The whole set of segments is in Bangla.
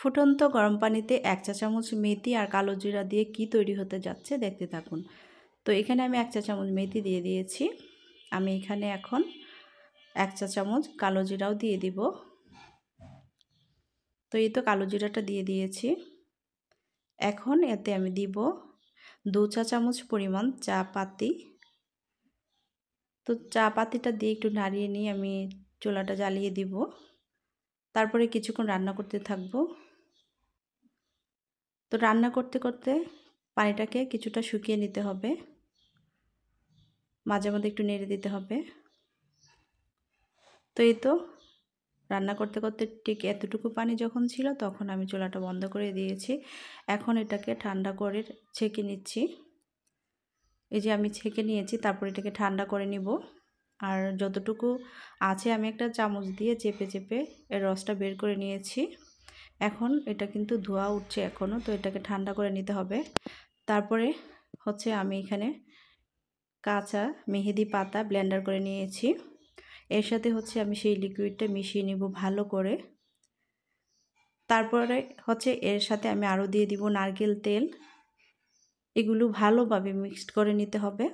ফুটন্ত গরম পানিতে 1 চা চামচ মেথি আর কালো জিরা দিয়ে কি তৈরি হতে যাচ্ছে দেখতে থাকুন। তো এখানে আমি 1 চা চামচ মেথি দিয়ে দিয়েছি। আমি এখানে এখন 1 চা চামচ কালো জিরাও দিয়ে দিব। তো এই তো কালো জিরাটা দিয়ে দিয়েছি। এখন এতে আমি দিব 2 চা চামচ পরিমাণ চা পাতি। তো চা পাতিটা দিয়ে একটু নাড়িয়ে নিয়ে আমি চুলাটা জ্বালিয়ে দিব। তারপরে কিছুক্ষণ রান্না করতে থাকবো। তো রান্না করতে করতে পানিটাকে কিছুটা শুকিয়ে নিতে হবে, মাঝে মধ্যে একটু নেড়ে দিতে হবে। তো এই তো রান্না করতে করতে ঠিক এতটুকু পানি যখন ছিল তখন আমি চুলাটা বন্ধ করে দিয়েছি। এখন এটাকে ঠান্ডা করে ছেঁকে নিচ্ছি। এই যে আমি ছেঁকে নিয়েছি, তারপর এটাকে ঠান্ডা করে নিব। আর যতটুকু আছে আমি একটা চামচ দিয়ে চেপে চেপে এর রসটা বের করে নিয়েছি। এখন এটা কিন্তু ধোয়া উঠছে এখনও, তো এটাকে ঠান্ডা করে নিতে হবে। তারপরে হচ্ছে আমি এখানে কাঁচা মেহেদি পাতা ব্লেন্ডার করে নিয়েছি। এর সাথে হচ্ছে আমি সেই লিকুইডটা মিশিয়ে নিব ভালো করে। তারপরে হচ্ছে এর সাথে আমি আরও দিয়ে দিব নারকেল তেল। এগুলো ভালোভাবে মিক্সড করে নিতে হবে।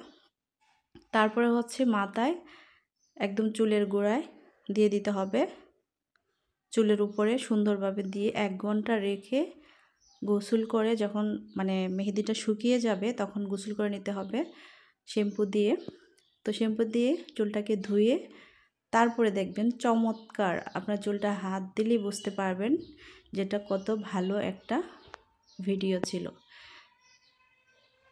তারপরে হচ্ছে মাথায় একদম চুলের গোড়ায় দিয়ে দিতে হবে। চুলের উপরে সুন্দরভাবে দিয়ে 1 ঘন্টা রেখে গোসল করে যখন মেহেদিটা শুকিয়ে যাবে তখন গোসল করে নিতে হবে শ্যাম্পু দিয়ে। তো শ্যাম্পু দিয়ে চুলটাকে ধুয়ে তারপরে দেখবেন চমৎকার, আপনার চুলটা হাত দিলেই বুঝতে পারবেন যেটা কত ভালো একটা ভিডিও ছিল।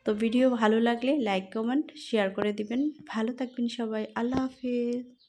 তো ভিডিও ভালো লাগলে লাইক কমেন্ট শেয়ার করে দিবেন। ভালো থাকবেন সবাই। আল্লাহ হাফেজ।